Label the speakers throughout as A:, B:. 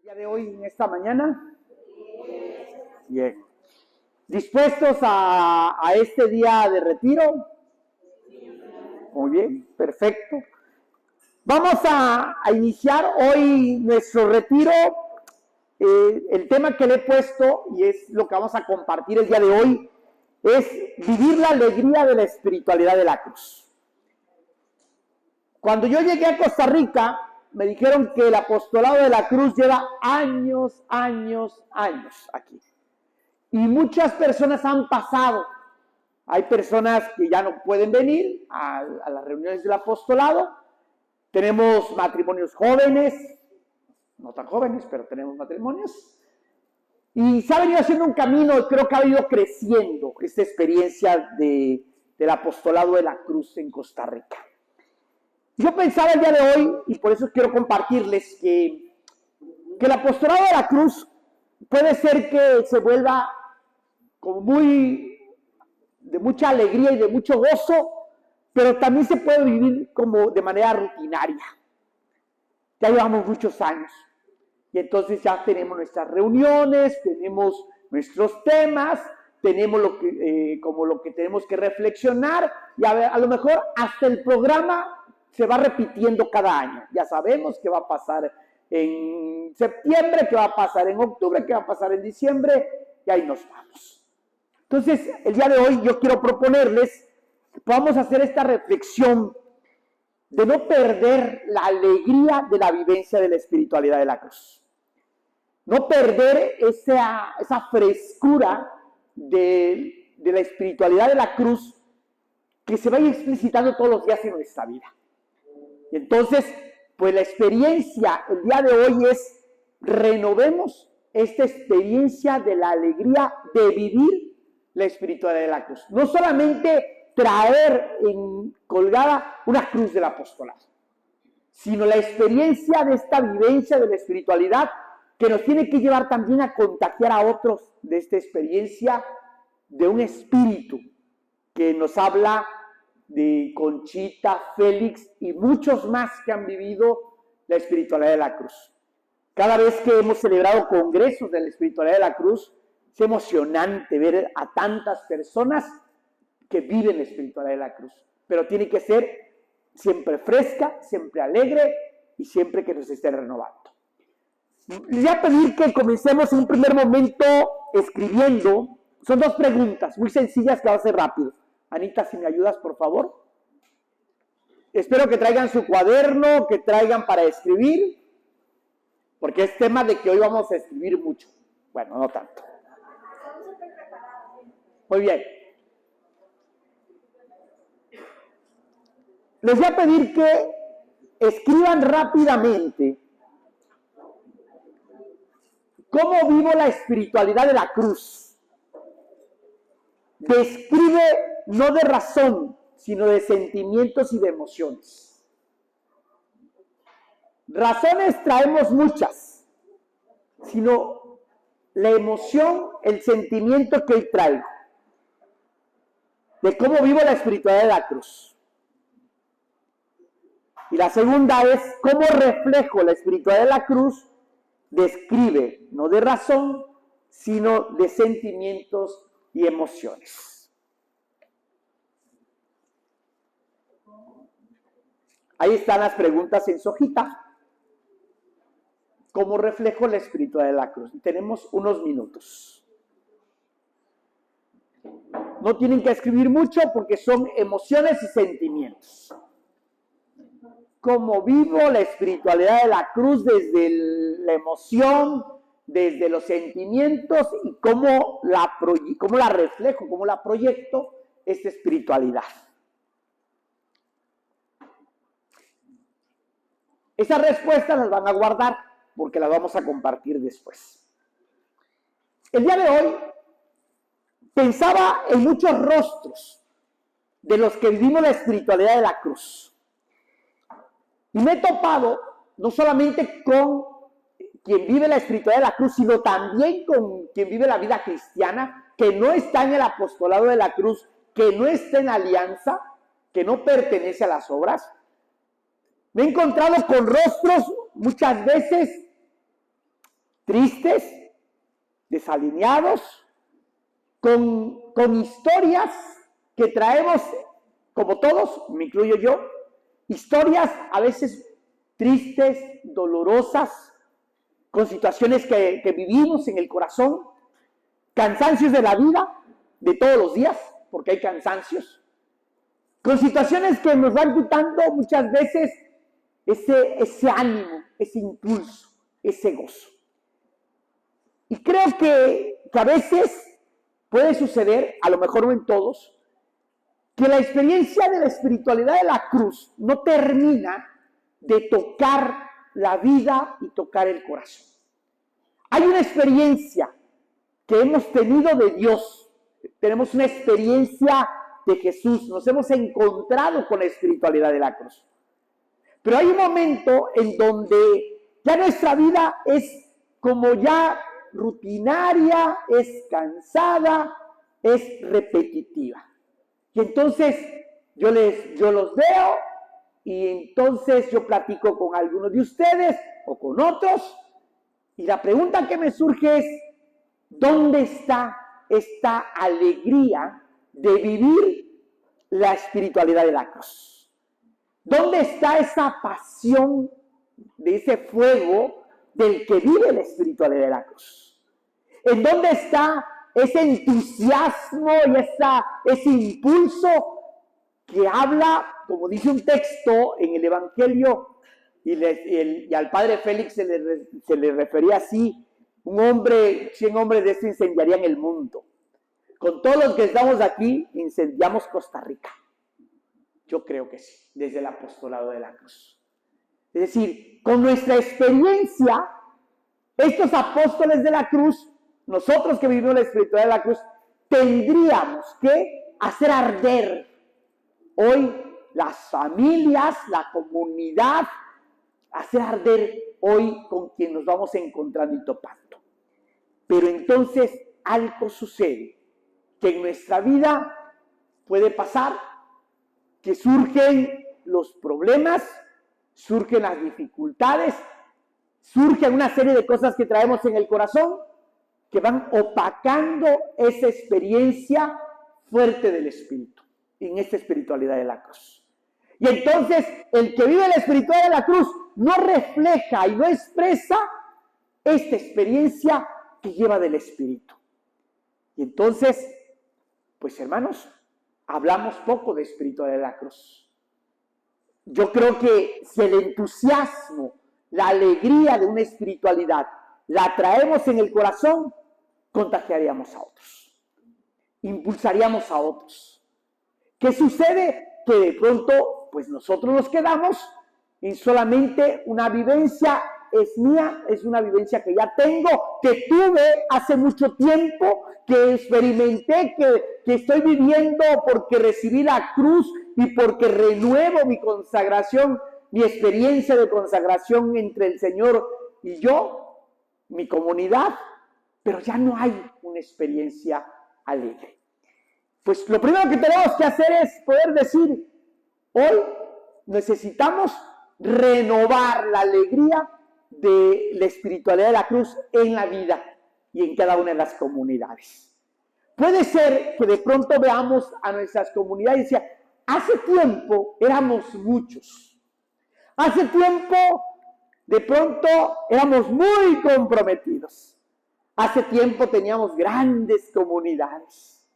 A: día de hoy, en esta mañana? Bien. ¿Dispuestos a este día de retiro? Muy bien, perfecto. Vamos a iniciar hoy nuestro retiro. El tema que le he puesto, y es lo que vamos a compartir el día de hoy, es vivir la alegría de la espiritualidad de la cruz. Cuando yo llegué a Costa Rica, me dijeron que el apostolado de la cruz lleva años aquí. Y muchas personas han pasado. Hay personas que ya no pueden venir a las reuniones del apostolado. Tenemos matrimonios jóvenes, no tan jóvenes, pero tenemos matrimonios. Y se ha venido haciendo un camino, y creo que ha ido creciendo esta experiencia del apostolado de la cruz en Costa Rica. Yo pensaba el día de hoy, y por eso quiero compartirles, que el apostolado de la cruz puede ser que se vuelva como de mucha alegría y de mucho gozo, pero también se puede vivir como de manera rutinaria. Ya llevamos muchos años, y entonces ya tenemos nuestras reuniones, tenemos nuestros temas, tenemos lo que tenemos que reflexionar, y a lo mejor hasta el programa se va repitiendo cada año. Ya sabemos qué va a pasar en septiembre, qué va a pasar en octubre, qué va a pasar en diciembre, y ahí nos vamos. Entonces, el día de hoy yo quiero proponerles que podamos hacer esta reflexión de no perder la alegría de la vivencia de la espiritualidad de la cruz. No perder esa frescura de la espiritualidad de la cruz que se vaya explicitando todos los días en nuestra vida. Y entonces, pues la experiencia el día de hoy es renovemos esta experiencia de la alegría de vivir la espiritualidad de la cruz. No solamente traer colgada una cruz del apostolado, sino la experiencia de esta vivencia de la espiritualidad que nos tiene que llevar también a contagiar a otros de esta experiencia de un espíritu que nos habla de Conchita, Félix y muchos más que han vivido la espiritualidad de la cruz. Cada vez que hemos celebrado congresos de la espiritualidad de la cruz, es emocionante ver a tantas personas que viven la espiritualidad de la cruz, pero tiene que ser siempre fresca, siempre alegre y siempre que nos esté renovando. Les voy a pedir que comencemos en un primer momento escribiendo. Son dos preguntas muy sencillas que va a ser rápido. Anita, si me ayudas, por favor. Espero que traigan su cuaderno, que traigan para escribir, porque es tema de que hoy vamos a escribir mucho. Bueno, no tanto. Muy bien. Les voy a pedir que escriban rápidamente cómo vivo la espiritualidad de la cruz. Describe no de razón, sino de sentimientos y de emociones. Razones traemos muchas, sino la emoción, el sentimiento que hoy traigo, de cómo vivo la espiritualidad de la cruz. Y la segunda es cómo reflejo la espiritualidad de la cruz. Describe no de razón, sino de sentimientos y emociones. Ahí están las preguntas en su hojita. ¿Cómo reflejo la espiritualidad de la cruz? Tenemos unos minutos. No tienen que escribir mucho porque son emociones y sentimientos. ¿Cómo vivo la espiritualidad de la cruz desde la emoción, desde los sentimientos y cómo la reflejo, cómo la proyecto esta espiritualidad? Esas respuestas las van a guardar porque las vamos a compartir después. El día de hoy pensaba en muchos rostros de los que vivimos la espiritualidad de la cruz. Y me he topado no solamente con quien vive la espiritualidad de la cruz, sino también con quien vive la vida cristiana, que no está en el apostolado de la cruz, que no está en alianza, que no pertenece a las obras. Me he encontrado con rostros muchas veces tristes, desalineados, con historias que traemos, como todos, me incluyo yo, historias a veces tristes, dolorosas, con situaciones que vivimos en el corazón, cansancios de la vida, de todos los días, porque hay cansancios, con situaciones que nos van quitando muchas veces ese ánimo, ese impulso, ese gozo. Y creo que a veces puede suceder, a lo mejor no en todos, que la experiencia de la espiritualidad de la cruz no termina de tocar la vida y tocar el corazón. Hay una experiencia que hemos tenido de Dios, tenemos una experiencia de Jesús, nos hemos encontrado con la espiritualidad de la cruz. Pero hay un momento en donde ya nuestra vida es como ya rutinaria, es cansada, es repetitiva. Y entonces yo los veo y entonces yo platico con algunos de ustedes o con otros y la pregunta que me surge es, ¿dónde está esta alegría de vivir la espiritualidad de la cruz? ¿Dónde está esa pasión de ese fuego del que vive la espiritualidad de la cruz? ¿En dónde está ese entusiasmo y ese impulso que habla, como dice un texto en el Evangelio, y al padre Félix se le refería así, 100 hombres de este incendiarían el mundo. Con todos los que estamos aquí, incendiamos Costa Rica. Yo creo que sí, desde el apostolado de la cruz. Es decir, con nuestra experiencia, estos apóstoles de la cruz, nosotros que vivimos la espiritualidad de la cruz, tendríamos que hacer arder hoy las familias, la comunidad, hacer arder hoy con quien nos vamos encontrando y topando. Pero entonces algo sucede, que en nuestra vida puede pasar, que surgen los problemas, surgen las dificultades, surgen una serie de cosas que traemos en el corazón, que van opacando esa experiencia fuerte del Espíritu, en esta espiritualidad de la cruz. Y entonces, el que vive la espiritualidad de la cruz no refleja y no expresa esta experiencia que lleva del Espíritu. Y entonces, pues hermanos, hablamos poco de espiritualidad de la cruz. Yo creo que si el entusiasmo, la alegría de una espiritualidad la traemos en el corazón, contagiaríamos a otros, impulsaríamos a otros. ¿Qué sucede? Que de pronto, pues nosotros nos quedamos en solamente una vivencia, es mía, es una vivencia que ya tengo, que tuve hace mucho tiempo, que experimenté, que estoy viviendo porque recibí la cruz y porque renuevo mi consagración, mi experiencia de consagración entre el Señor y yo, mi comunidad, pero ya no hay una experiencia alegre. Pues lo primero que tenemos que hacer es poder decir, hoy necesitamos renovar la alegría de la espiritualidad de la cruz en la vida y en cada una de las comunidades. Puede ser que de pronto veamos a nuestras comunidades y decir, hace tiempo éramos muchos, hace tiempo de pronto éramos muy comprometidos, hace tiempo teníamos grandes comunidades.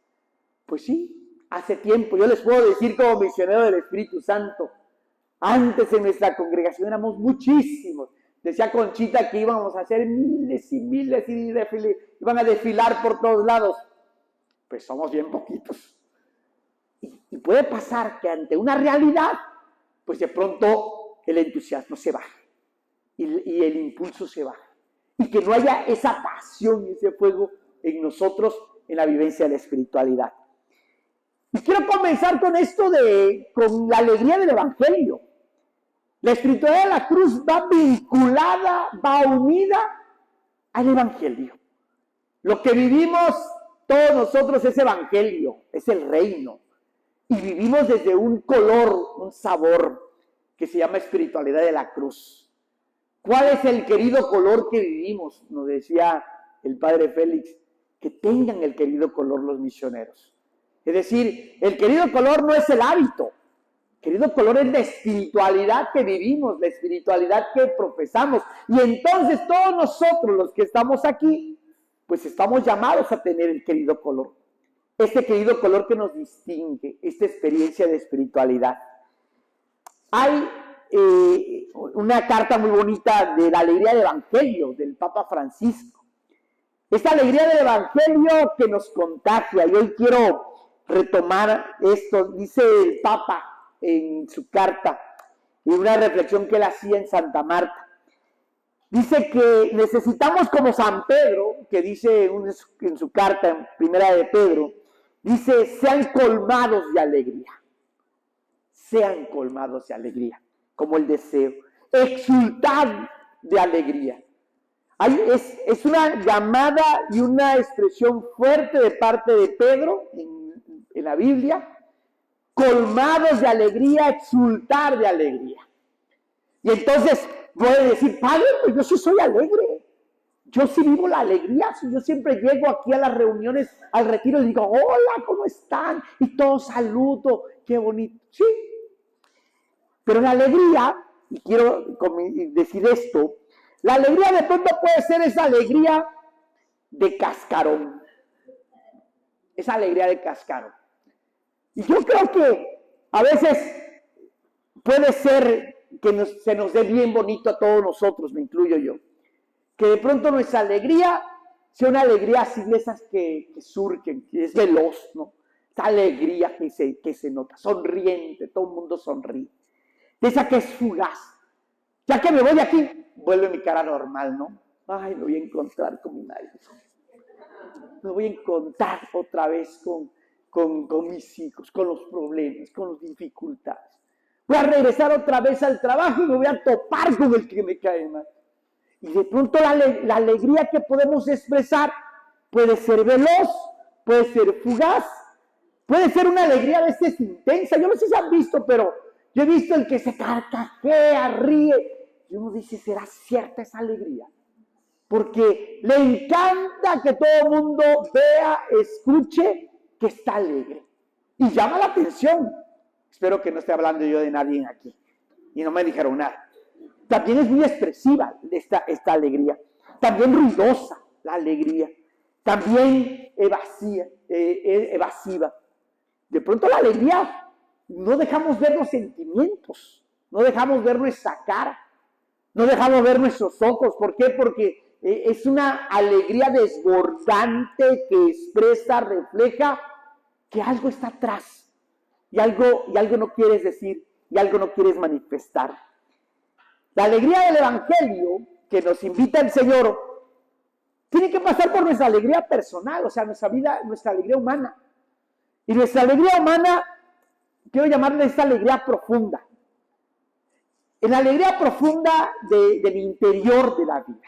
A: Pues sí, hace tiempo, yo les puedo decir como misionero del Espíritu Santo, antes en nuestra congregación éramos muchísimos. Decía Conchita que íbamos a hacer miles y miles y iban a desfilar por todos lados. Pues somos bien poquitos. Y puede pasar que ante una realidad, pues de pronto el entusiasmo se baje y el impulso se baje. Y que no haya esa pasión y ese fuego en nosotros en la vivencia de la espiritualidad. Y quiero comenzar con esto con la alegría del Evangelio. La espiritualidad de la cruz va vinculada, va unida al Evangelio. Lo que vivimos todos nosotros es Evangelio, es el reino. Y vivimos desde un color, un sabor, que se llama espiritualidad de la cruz. ¿Cuál es el querido color que vivimos? Nos decía el padre Félix, que tengan el querido color los misioneros. Es decir, el querido color no es el hábito, el querido color es la espiritualidad que vivimos, la espiritualidad que profesamos. Y entonces todos nosotros los que estamos aquí, pues estamos llamados a tener el querido color. Este querido color que nos distingue, esta experiencia de espiritualidad. Hay una carta muy bonita de la alegría del Evangelio del Papa Francisco. Esta alegría del Evangelio que nos contagia. Y hoy quiero retomar esto. Dice el Papa en su carta, y una reflexión que él hacía en Santa Marta. Dice que necesitamos, como San Pedro, que dice en su carta, en Primera de Pedro, dice, sean colmados de alegría. Sean colmados de alegría, como el deseo. Exultad de alegría. Es una llamada y una expresión fuerte de parte de Pedro en la Biblia. Colmados de alegría, exultar de alegría. Y entonces puede decir, padre, pues yo sí soy alegre. Yo sí vivo la alegría. Yo siempre llego aquí a las reuniones, al retiro, y digo, hola, ¿cómo están? Y todos saludo, qué bonito. Sí. Pero la alegría, y quiero decir esto, la alegría de pronto puede ser esa alegría de cascarón. Esa alegría de cascarón. Y yo creo que a veces puede ser que se nos dé bien bonito a todos nosotros, me incluyo yo. Que de pronto nuestra alegría sea una alegría así de esas que surgen, que es veloz, ¿no? Esa alegría que se nota, sonriente, todo el mundo sonríe. De esa que es fugaz. Ya que me voy de aquí, vuelve mi cara normal, ¿no? Ay, me voy a encontrar con mi marido. Me voy a encontrar otra vez con mis hijos, con los problemas, con las dificultades. Voy a regresar otra vez al trabajo y me voy a topar con el que me cae mal. Y de pronto la alegría que podemos expresar puede ser veloz, puede ser fugaz, puede ser una alegría a veces intensa. Yo no sé si han visto, pero yo he visto el que se carcajea, ríe. Y uno dice, ¿será cierta esa alegría? Porque le encanta que todo el mundo vea, escuche que está alegre. Y llama la atención. Espero que no esté hablando yo de nadie aquí. Y no me dijeron nada. También es muy expresiva esta alegría. También ruidosa la alegría. También evasiva. De pronto la alegría, no dejamos ver los sentimientos. No dejamos ver nuestra cara. No dejamos ver nuestros ojos. ¿Por qué? Porque es una alegría desbordante que expresa, refleja que algo está atrás. Y algo no quieres decir. Y algo no quieres manifestar. La alegría del Evangelio que nos invita el Señor tiene que pasar por nuestra alegría personal, o sea, nuestra vida, nuestra alegría humana. Y nuestra alegría humana, quiero llamarle esta alegría profunda. En la alegría profunda del interior de la vida.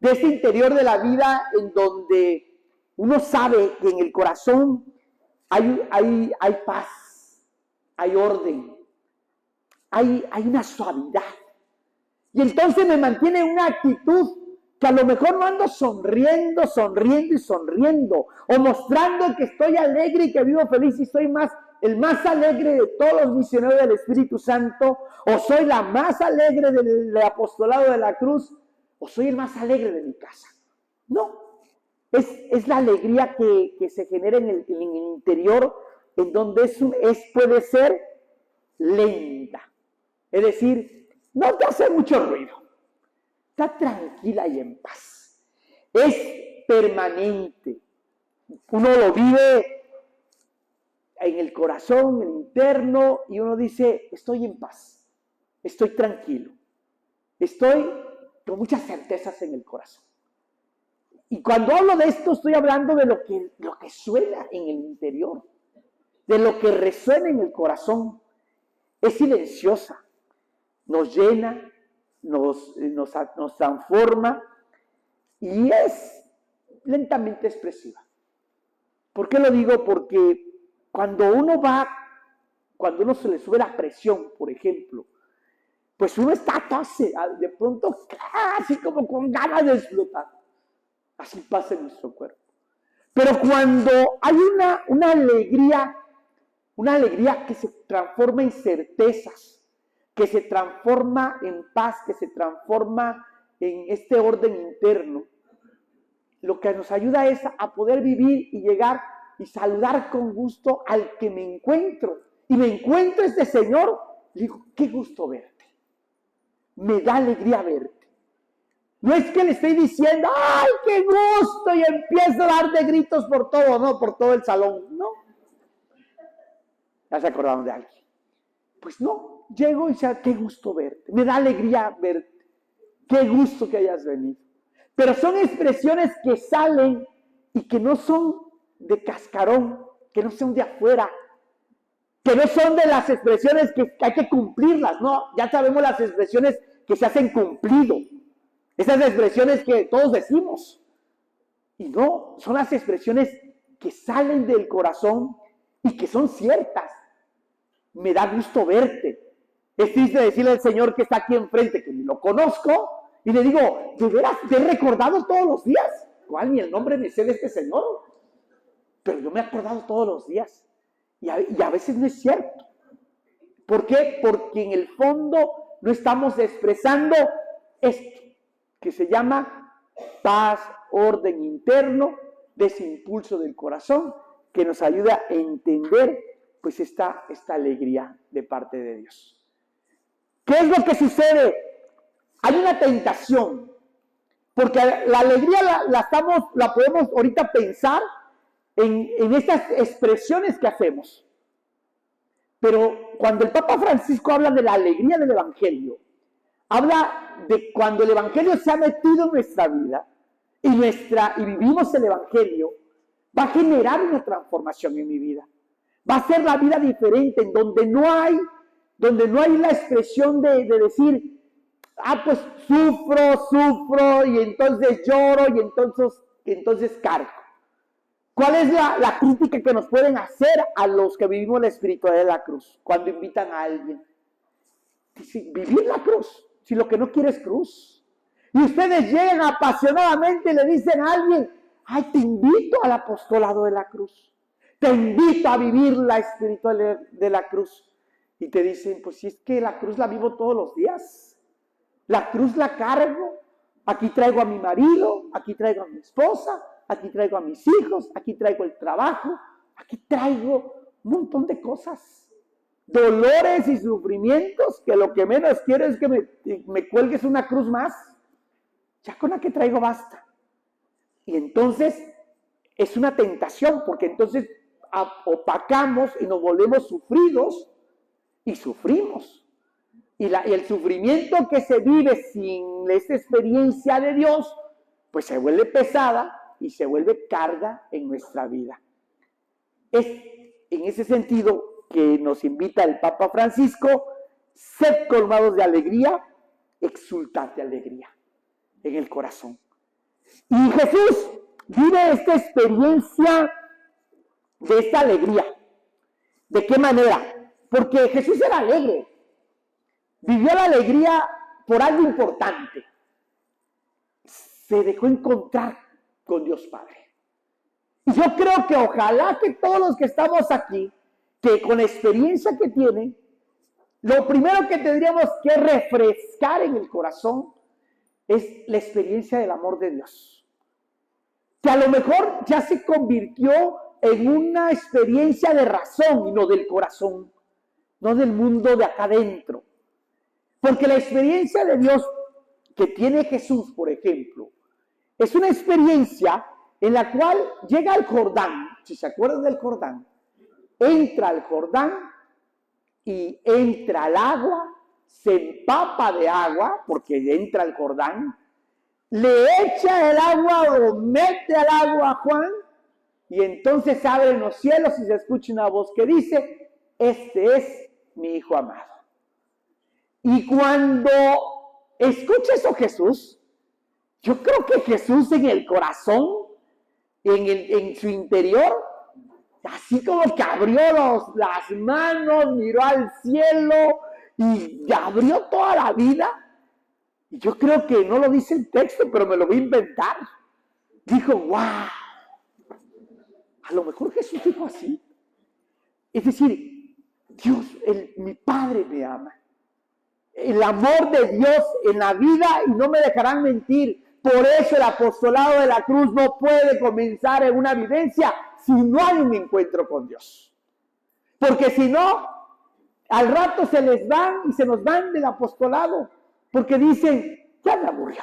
A: De ese interior de la vida en donde uno sabe que en el corazón hay paz, hay orden, hay una suavidad. Y entonces me mantiene una actitud que a lo mejor no ando sonriendo, o mostrando que estoy alegre y que vivo feliz y soy el más alegre de todos los misioneros del Espíritu Santo, o soy la más alegre del apostolado de la cruz, o soy el más alegre de mi casa. No, es la alegría que se genera en el interior, en donde puede ser lenta. Es decir, no te hace mucho ruido. Está tranquila y en paz. Es permanente. Uno lo vive en el corazón, en el interno, y uno dice, estoy en paz. Estoy tranquilo. Estoy con muchas certezas en el corazón. Y cuando hablo de esto, estoy hablando de lo que suena en el interior. De lo que resuena en el corazón. Es silenciosa. Nos llena, nos transforma y es lentamente expresiva. ¿Por qué lo digo? Porque cuando uno se le sube la presión, por ejemplo, pues uno está de pronto así como con ganas de explotar. Así pasa en nuestro cuerpo. Pero cuando hay una alegría que se transforma en certezas, que se transforma en paz, que se transforma en este orden interno, lo que nos ayuda es a poder vivir y llegar y saludar con gusto al que me encuentro. Y me encuentro este Señor, le digo, qué gusto verte. Me da alegría verte. No es que le estoy diciendo, ¡ay, qué gusto! Y empiezo a dar de gritos por todo, no, por todo el salón, no. Ya se acordaron de alguien. Pues no, llego y digo, qué gusto verte. Me da alegría verte. Qué gusto que hayas venido. Pero son expresiones que salen y que no son de cascarón, que no son de afuera, que no son de las expresiones que hay que cumplirlas, no, ya sabemos las expresiones que se hacen cumplido, esas expresiones que todos decimos, y no, son las expresiones que salen del corazón y que son ciertas. Me da gusto verte. Es triste decirle al Señor que está aquí enfrente, que ni lo conozco, y le digo, ¿de veras te he recordado todos los días? ¿Cuál? Ni el nombre me sé de este Señor. Pero yo me he acordado todos los días. Y a veces no es cierto. ¿Por qué? Porque en el fondo no estamos expresando esto, que se llama paz, orden interno, de ese impulso del corazón, que nos ayuda a entender pues esta alegría de parte de Dios. ¿Qué es lo que sucede? Hay una tentación, porque la alegría la podemos ahorita pensar en estas expresiones que hacemos. Pero cuando el Papa Francisco habla de la alegría del Evangelio, habla de cuando el Evangelio se ha metido en nuestra vida y vivimos el Evangelio, va a generar una transformación en mi vida. Va a ser la vida diferente, en donde no hay la expresión de decir, pues sufro y entonces lloro y entonces cargo. ¿Cuál es la crítica que nos pueden hacer a los que vivimos la espiritualidad de la cruz? Cuando invitan a alguien. Dicen, vivir la cruz, si lo que no quiere es cruz. Y ustedes llegan apasionadamente y le dicen a alguien, ay, te invito al apostolado de la cruz. Te invito a vivir la espiritualidad de la cruz. Y te dicen, pues si es que la cruz la vivo todos los días. La cruz la cargo. Aquí traigo a mi marido, aquí traigo a mi esposa, aquí traigo a mis hijos, aquí traigo el trabajo, aquí traigo un montón de cosas. Dolores y sufrimientos que lo que menos quiero es que me cuelgues una cruz más. Ya con la que traigo basta. Y entonces es una tentación, porque entonces opacamos y nos volvemos sufridos y sufrimos. Y el sufrimiento que se vive sin esta experiencia de Dios, pues se vuelve pesada y se vuelve carga en nuestra vida. Es en ese sentido que nos invita el Papa Francisco, sed colmados de alegría, exultad de alegría en el corazón. Y Jesús vive esta experiencia de esta alegría. ¿De qué manera? Porque Jesús era alegre. Vivió la alegría por algo importante. Se dejó encontrar con Dios Padre. Y yo creo que ojalá que todos los que estamos aquí, que con la experiencia que tienen, lo primero que tendríamos que refrescar en el corazón es la experiencia del amor de Dios. Que a lo mejor ya se convirtió en una experiencia de razón y no del corazón, no del mundo de acá adentro. Porque la experiencia de Dios que tiene Jesús, por ejemplo, es una experiencia en la cual llega al Jordán, si se acuerdan del Jordán, entra al Jordán y entra al agua, se empapa de agua, porque entra al Jordán, le echa el agua o mete al agua a Juan, y entonces abren los cielos y se escucha una voz que dice, este es mi Hijo amado. Y cuando escucha eso Jesús, yo creo que Jesús en el corazón, en su interior, así como que abrió las manos, miró al cielo y abrió toda la vida. Y yo creo que no lo dice el texto, pero me lo voy a inventar. Dijo, wow, a lo mejor Jesús dijo así. Es decir, Dios, mi Padre me ama. El amor de Dios en la vida, y no me dejarán mentir. Por eso el apostolado de la cruz no puede comenzar en una vivencia si no hay un encuentro con Dios. Porque si no, al rato se les van y se nos van del apostolado. Porque dicen, ya me aburrió,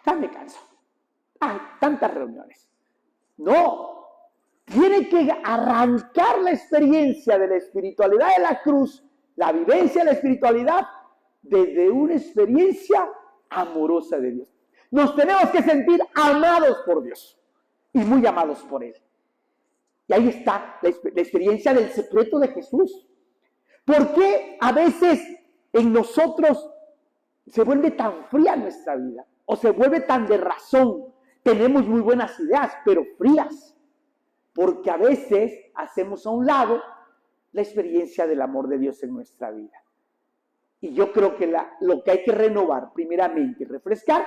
A: ya me canso. Hay tantas reuniones. No, tiene que arrancar la experiencia de la espiritualidad de la cruz, la vivencia de la espiritualidad, desde una experiencia amorosa de Dios. Nos tenemos que sentir amados por Dios y muy amados por Él. Y ahí está la experiencia del secreto de Jesús. ¿Por qué a veces en nosotros se vuelve tan fría nuestra vida? O se vuelve tan de razón. Tenemos muy buenas ideas, pero frías. Porque a veces hacemos a un lado la experiencia del amor de Dios en nuestra vida. Y yo creo que lo que hay que renovar primeramente y refrescar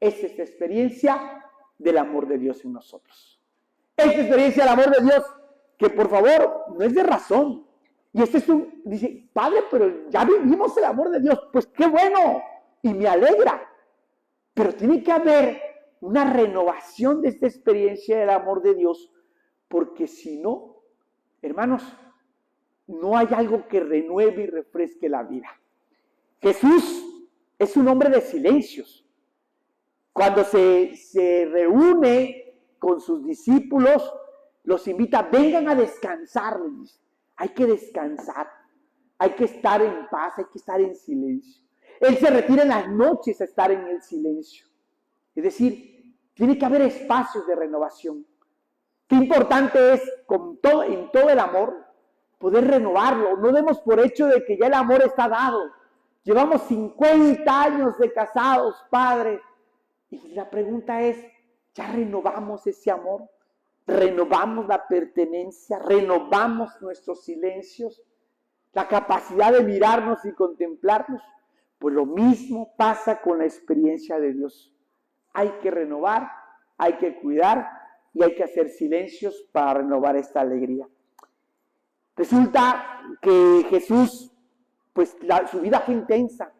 A: es esta experiencia del amor de Dios en nosotros. Esta experiencia del amor de Dios, que por favor no es de razón. Y dice, Padre, pero ya vivimos el amor de Dios. Pues qué bueno, y me alegra. Pero tiene que haber una renovación de esta experiencia del amor de Dios, porque si no, hermanos, no hay algo que renueve y refresque la vida. Jesús es un hombre de silencios. Cuando se reúne con sus discípulos, los invita, vengan a descansar. Hay que descansar, hay que estar en paz, hay que estar en silencio. Él se retira en las noches a estar en el silencio. Es decir, tiene que haber espacios de renovación. Qué importante es, en todo el amor, poder renovarlo. No demos por hecho de que ya el amor está dado. Llevamos 50 años de casados, Padre. Y la pregunta es, ¿ya renovamos ese amor? ¿Renovamos la pertenencia? ¿Renovamos nuestros silencios? ¿La capacidad de mirarnos y contemplarnos? Pues lo mismo pasa con la experiencia de Dios. Hay que renovar, hay que cuidar y hay que hacer silencios para renovar esta alegría. Resulta que Jesús, pues su vida fue intensa.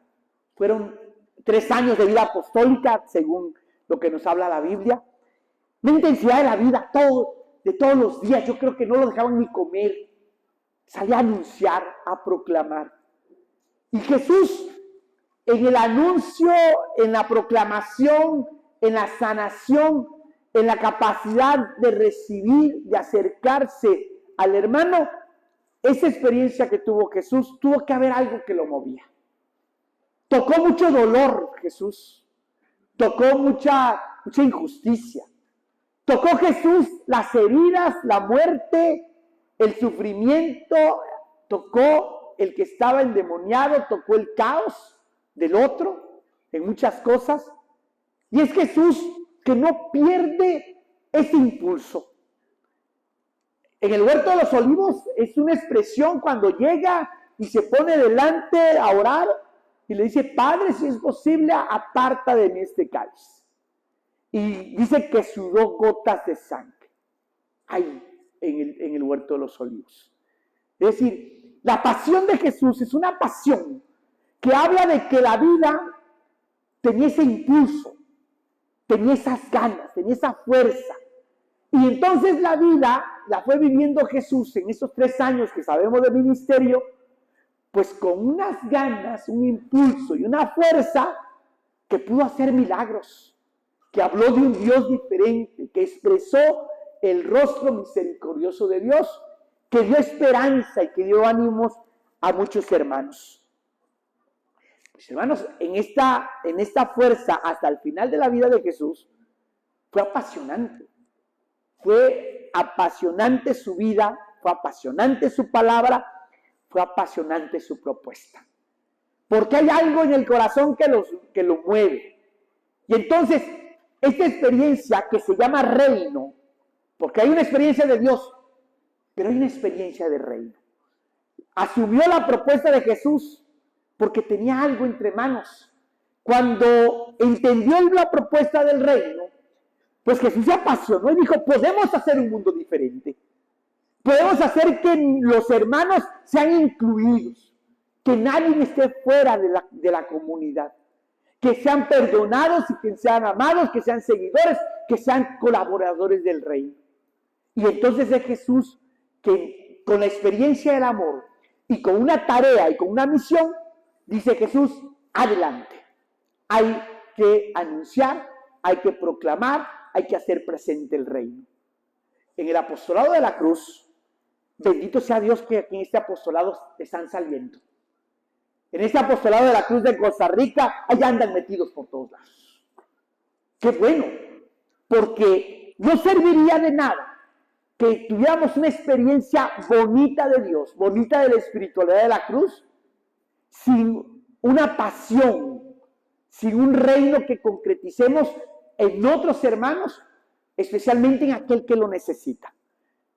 A: Fueron 3 años de vida apostólica, según lo que nos habla la Biblia. Una intensidad de la vida, de todos los días. Yo creo que no lo dejaban ni comer. Salía a anunciar, a proclamar. Y Jesús, en el anuncio, en la proclamación, en la sanación, en la capacidad de recibir, de acercarse al hermano, esa experiencia que tuvo Jesús, tuvo que haber algo que lo movía. Tocó mucho dolor Jesús, tocó mucha injusticia, tocó Jesús las heridas, la muerte, el sufrimiento, tocó el que estaba endemoniado, tocó el caos del otro en muchas cosas. Y es Jesús que no pierde ese impulso. En el huerto de los olivos es una expresión cuando llega y se pone delante a orar y le dice, Padre, si es posible, aparta de mí este cáliz. Y dice que sudó gotas de sangre ahí en el huerto de los olivos. Es decir, la pasión de Jesús es una pasión que habla de que la vida tenía ese impulso, tenía esas ganas, tenía esa fuerza. Y entonces la vida la fue viviendo Jesús en esos 3 años que sabemos de ministerio, pues con unas ganas, un impulso y una fuerza que pudo hacer milagros, que habló de un Dios diferente, que expresó el rostro misericordioso de Dios, que dio esperanza y que dio ánimos a muchos hermanos. Pues hermanos, en esta fuerza hasta el final de la vida de Jesús, fue apasionante. Fue apasionante su vida, fue apasionante su palabra, fue apasionante su propuesta. Porque hay algo en el corazón que lo mueve. Y entonces, esta experiencia que se llama reino, porque hay una experiencia de Dios, pero hay una experiencia de reino. Asumió la propuesta de Jesús porque tenía algo entre manos. Cuando entendió la propuesta del reino, pues Jesús se apasionó y dijo, podemos hacer un mundo diferente. Podemos hacer que los hermanos sean incluidos, que nadie esté fuera de la comunidad, que sean perdonados y que sean amados, que sean seguidores, que sean colaboradores del reino. Y entonces es Jesús que con la experiencia del amor y con una tarea y con una misión, dice Jesús, adelante. Hay que anunciar, hay que proclamar, hay que hacer presente el reino. En el apostolado de la cruz, bendito sea Dios que aquí en este apostolado están saliendo. En este apostolado de la cruz de Costa Rica, allá andan metidos por todos lados. ¡Qué bueno! Porque no serviría de nada que tuviéramos una experiencia bonita de Dios, bonita de la espiritualidad de la cruz, sin una pasión, sin un reino que concreticemos en otros hermanos, especialmente en aquel que lo necesita.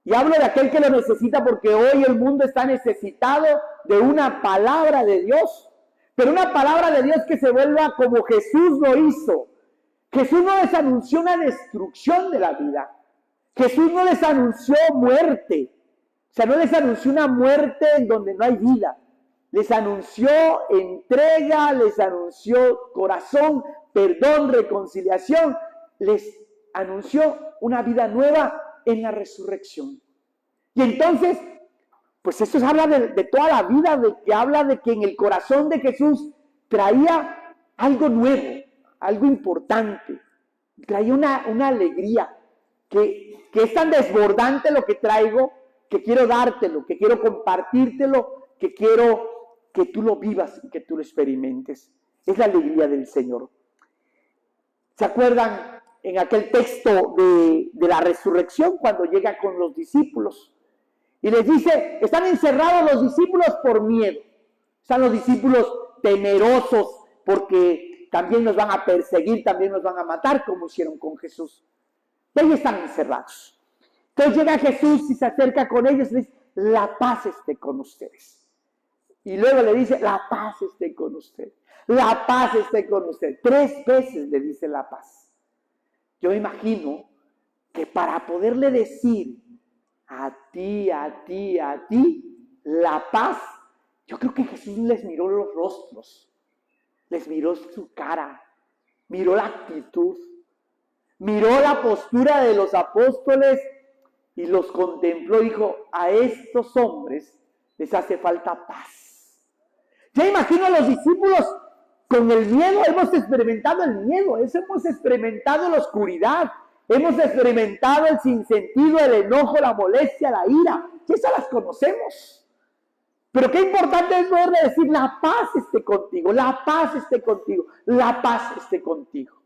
A: Y hablo de aquel que lo necesita porque hoy el mundo está necesitado de una palabra de Dios, pero una palabra de Dios que se vuelva como Jesús lo hizo. Jesús no les anunció una destrucción de la vida. Jesús no les anunció muerte. O sea, no les anunció una muerte en donde no hay vida. Les anunció entrega, les anunció corazón, perdón, reconciliación. Les anunció una vida nueva en la resurrección. Y entonces, pues esto habla de toda la vida, que habla de que en el corazón de Jesús traía algo nuevo, algo importante. Traía una alegría que es tan desbordante lo que traigo, que quiero dártelo, que quiero compartírtelo, que quiero que tú lo vivas y que tú lo experimentes. Es la alegría del Señor. ¿Se acuerdan en aquel texto de la resurrección cuando llega con los discípulos? Y les dice, están encerrados los discípulos por miedo. Están los discípulos temerosos porque también nos van a perseguir, también nos van a matar, como hicieron con Jesús. Y ahí están encerrados. Entonces llega Jesús y se acerca con ellos y les dice, la paz esté con ustedes. Y luego le dice, la paz esté con ustedes. La paz esté con ustedes. 3 veces le dice la paz. Yo imagino que para poderle decir a ti, la paz, yo creo que Jesús les miró los rostros, les miró su cara, miró la actitud, miró la postura de los apóstoles y los contempló y dijo, a estos hombres les hace falta paz. Ya imagino a los discípulos con el miedo, hemos experimentado el miedo, hemos experimentado la oscuridad, hemos experimentado el sinsentido, el enojo, la molestia, la ira, que esas las conocemos. Pero qué importante es poderle decir, la paz esté contigo, la paz esté contigo, la paz esté contigo.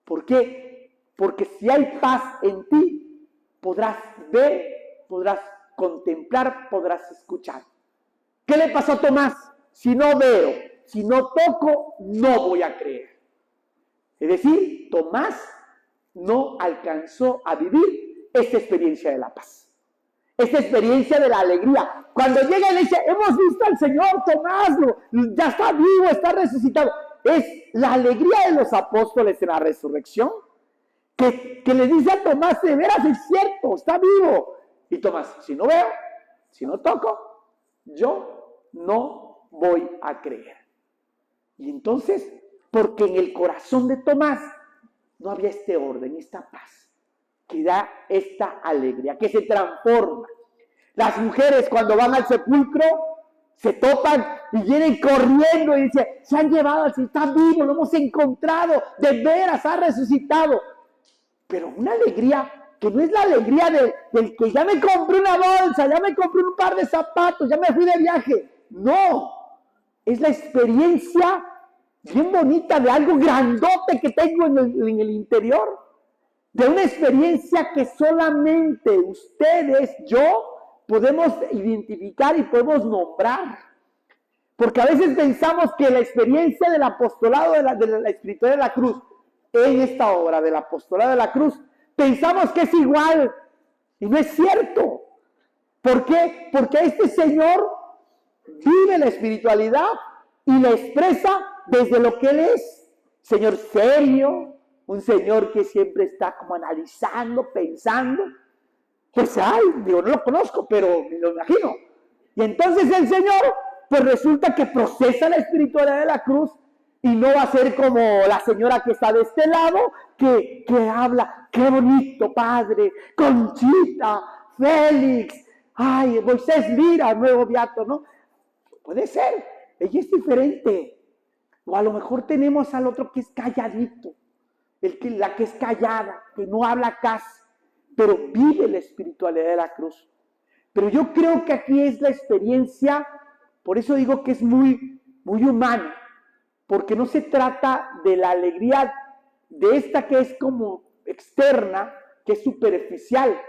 A: ¿Por qué? Porque si hay paz en ti, podrás ver, podrás contemplar, podrás escuchar. ¿Qué le pasó a Tomás? Si no veo, si no toco, no voy a creer. Es decir, Tomás no alcanzó a vivir esta experiencia de la paz, esta experiencia de la alegría. Cuando llega y le dice, hemos visto al Señor, Tomás, ya está vivo, está resucitado. Es la alegría de los apóstoles en la resurrección, que le dice a Tomás, de veras es cierto, está vivo. Y Tomás, si no veo, si no toco, yo no voy a creer. Y entonces, porque en el corazón de Tomás no había este orden, esta paz, que da esta alegría, que se transforma. Las mujeres cuando van al sepulcro se topan y vienen corriendo y dicen, se han llevado al Señor, está vivo, lo hemos encontrado, de veras ha resucitado. Pero una alegría que no es la alegría del que ya me compré una bolsa, ya me compré un par de zapatos, ya me fui de viaje. No, es la experiencia bien bonita de algo grandote que tengo en el interior, de una experiencia que solamente ustedes, yo, podemos identificar y podemos nombrar. Porque a veces pensamos que la experiencia del apostolado de la espiritualidad de la cruz, en esta obra del apostolado de la cruz, pensamos que es igual, y no es cierto. ¿Por qué? Porque este Señor vive la espiritualidad y le expresa desde lo que Él es. Señor serio, un Señor que siempre está como analizando, pensando. Pues, digo, no lo conozco, pero me lo imagino. Y entonces el Señor, pues resulta que procesa la espiritualidad de la cruz y no va a ser como la señora que está de este lado, que habla, qué bonito, Padre, Conchita, Félix, Moisés Lira, nuevo beato, ¿no? Puede ser, ella es diferente. O a lo mejor tenemos al otro que es calladito, la que es callada, que no habla casi, pero vive la espiritualidad de la cruz. Pero yo creo que aquí es la experiencia, por eso digo que es muy, muy humana, porque no se trata de la alegría de esta que es como externa, que es superficial,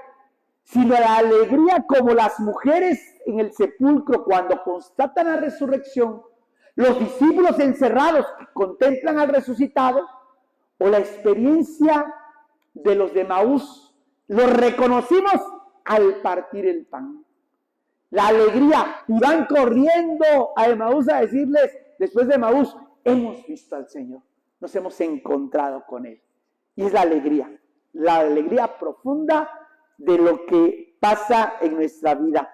A: sino la alegría como las mujeres en el sepulcro cuando constatan la resurrección, los discípulos encerrados que contemplan al resucitado, o la experiencia de los de Maús, los reconocimos al partir el pan. La alegría, y van corriendo a Emaús a decirles, después de Emaús, hemos visto al Señor, nos hemos encontrado con Él. Y es la alegría profunda de lo que pasa en nuestra vida.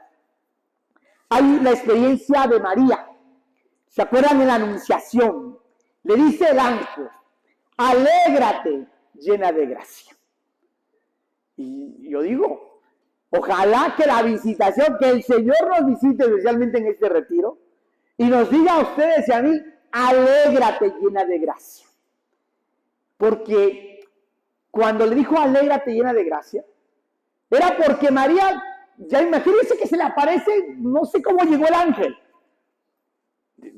A: Hay la experiencia de María. ¿Se acuerdan de la Anunciación? Le dice el ángel, alégrate, llena de gracia. Y yo digo, ojalá que la visitación, que el Señor nos visite especialmente en este retiro, y nos diga a ustedes y a mí, alégrate, llena de gracia. Porque cuando le dijo alégrate, llena de gracia, era porque María, ya imagínense que se le aparece, no sé cómo llegó el ángel.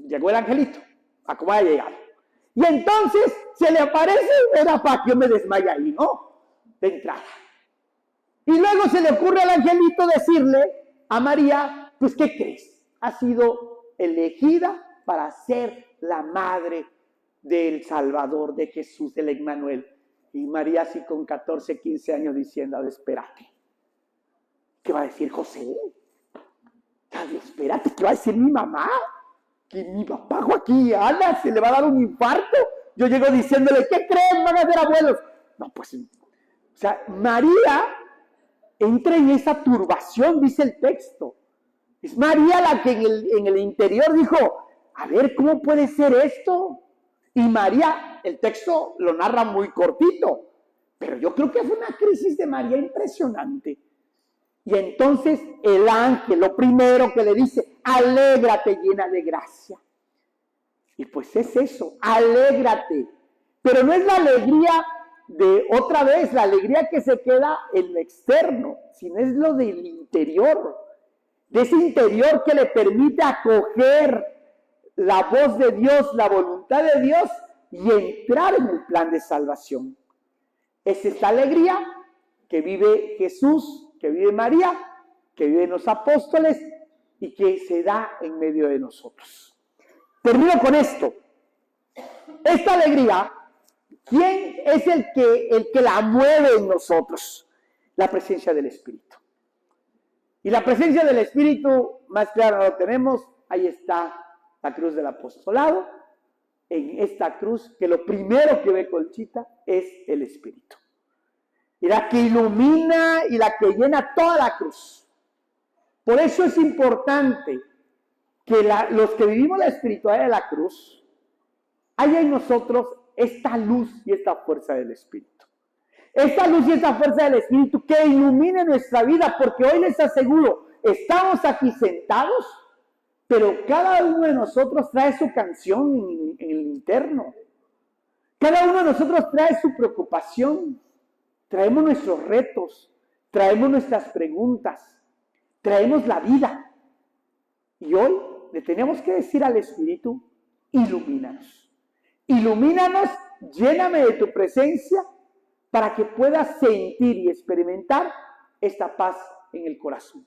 A: Llegó el angelito, a cómo haya llegado. Y entonces se le aparece, era para que yo me desmaye ahí, ¿no? De entrada. Y luego se le ocurre al angelito decirle a María, pues, ¿qué crees? Ha sido elegida para ser la madre del Salvador, de Jesús, del Emmanuel. Y María así con 14, 15 años diciendo, espérate, ¿qué va a decir José? Espérate, ¿qué va a decir mi mamá? Que mi papá Joaquín, Ana, se le va a dar un infarto. Yo llego diciéndole, ¿qué creen? Van a ser abuelos. No, pues, o sea, María entra en esa turbación, dice el texto. Es María la que en el interior dijo, a ver, ¿cómo puede ser esto? Y María, el texto lo narra muy cortito, pero yo creo que fue una crisis de María impresionante. Y entonces el ángel, lo primero que le dice, alégrate, llena de gracia. Y pues es eso, alégrate. Pero no es la alegría de otra vez, la alegría que se queda en lo externo, sino es lo del interior. De ese interior que le permite acoger la voz de Dios, la voluntad de Dios y entrar en el plan de salvación. Es esta alegría que vive Jesús, que vive María, que viven los apóstoles y que se da en medio de nosotros. Termino con esto. Esta alegría, ¿quién es el que la mueve en nosotros? La presencia del Espíritu. Y la presencia del Espíritu, más claro no lo tenemos, ahí está la cruz del apostolado. En esta cruz, que lo primero que ve Conchita es el Espíritu. Y la que ilumina y la que llena toda la cruz. Por eso es importante que los que vivimos la espiritualidad de la cruz, haya en nosotros esta luz y esta fuerza del Espíritu. Esta luz y esta fuerza del Espíritu que ilumine nuestra vida, porque hoy les aseguro, estamos aquí sentados, pero cada uno de nosotros trae su canción en el interno. Cada uno de nosotros trae su preocupación. Traemos nuestros retos, traemos nuestras preguntas, traemos la vida. Y hoy le tenemos que decir al Espíritu, ilumínanos. Ilumínanos, lléname de tu presencia para que puedas sentir y experimentar esta paz en el corazón.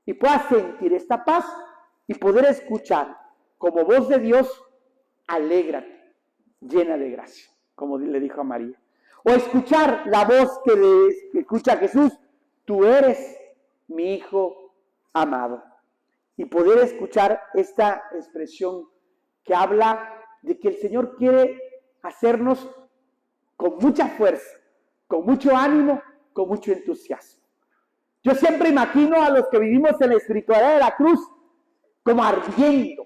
A: Y puedas sentir esta paz y poder escuchar como voz de Dios, alégrate, llena de gracia, como le dijo a María. O escuchar la voz que escucha Jesús, tú eres mi Hijo amado. Y poder escuchar esta expresión que habla de que el Señor quiere hacernos con mucha fuerza, con mucho ánimo, con mucho entusiasmo. Yo siempre imagino a los que vivimos en la espiritualidad de la cruz como ardiendo.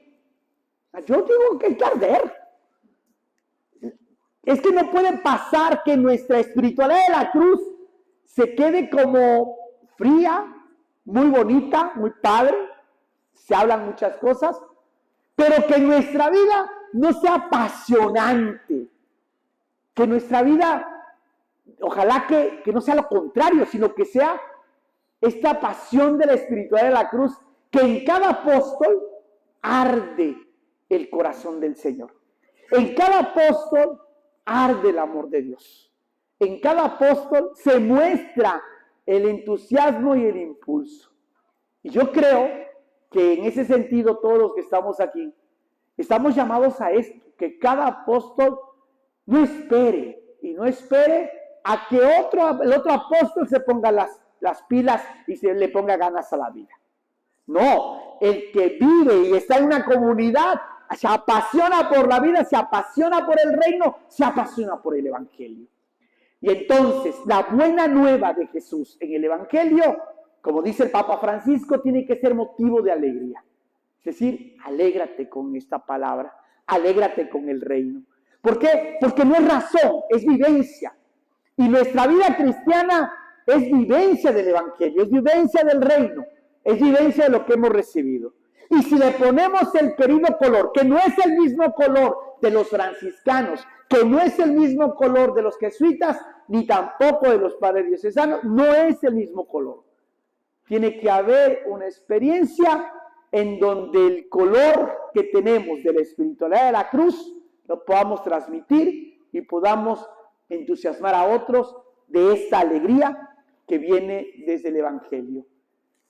A: Yo digo que hay que arder. Es que no puede pasar que nuestra espiritualidad de la cruz se quede como fría, muy bonita, muy padre, se hablan muchas cosas, pero que nuestra vida no sea apasionante, que nuestra vida, ojalá que no sea lo contrario, sino que sea esta pasión de la espiritualidad de la cruz, que en cada apóstol arde el corazón del Señor. En cada apóstol arde el amor de Dios. En cada apóstol se muestra el entusiasmo y el impulso. Y yo creo que en ese sentido todos los que estamos aquí estamos llamados a esto, que cada apóstol no espere a que el otro apóstol se ponga las pilas y se le ponga ganas a la vida. No, el que vive y está en una comunidad se apasiona por la vida, se apasiona por el reino, se apasiona por el evangelio. Y entonces la buena nueva de Jesús en el evangelio, como dice el Papa Francisco, tiene que ser motivo de alegría. Es decir, alégrate con esta palabra, alégrate con el reino. ¿Por qué? Porque no es razón, es vivencia. Y nuestra vida cristiana es vivencia del evangelio, es vivencia del reino, es vivencia de lo que hemos recibido. Y si le ponemos el querido color, que no es el mismo color de los franciscanos, que no es el mismo color de los jesuitas, ni tampoco de los padres diocesanos, no es el mismo color. Tiene que haber una experiencia en donde el color que tenemos de la espiritualidad de la cruz lo podamos transmitir y podamos entusiasmar a otros de esta alegría que viene desde el evangelio.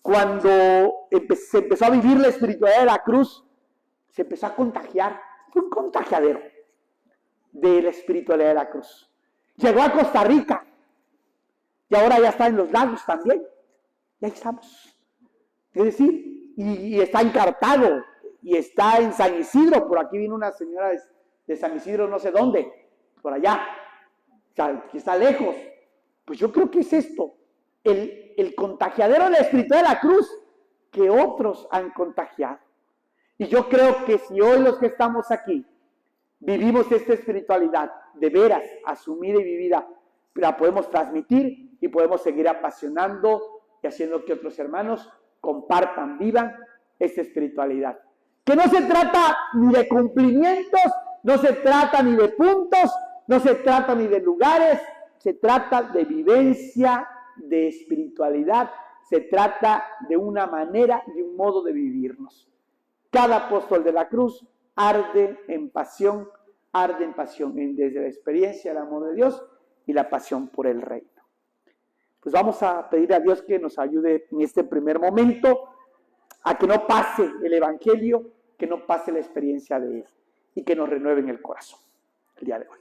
A: Cuando se empezó a vivir la espiritualidad de la cruz, se empezó a contagiar. Fue un contagiadero de la espiritualidad de la cruz. Llegó a Costa Rica y ahora ya está en los lagos también. Y ahí estamos. Es decir, y está en Cartago y está en San Isidro. Por aquí vino una señora de San Isidro, no sé dónde, por allá, que está lejos. Pues yo creo que es esto. El contagiadero de la espiritualidad de la cruz que otros han contagiado. Y yo creo que si hoy los que estamos aquí vivimos esta espiritualidad de veras, asumida y vivida, la podemos transmitir y podemos seguir apasionando y haciendo que otros hermanos compartan, vivan esta espiritualidad. Que no se trata ni de cumplimientos, no se trata ni de puntos, no se trata ni de lugares, se trata de vivencia, de espiritualidad, se trata de una manera y un modo de vivirnos. Cada apóstol de la cruz arde en pasión desde la experiencia, el amor de Dios y la pasión por el reino. Pues vamos a pedir a Dios que nos ayude en este primer momento a que no pase el evangelio, que no pase la experiencia de Él y que nos renueve en el corazón el día de hoy.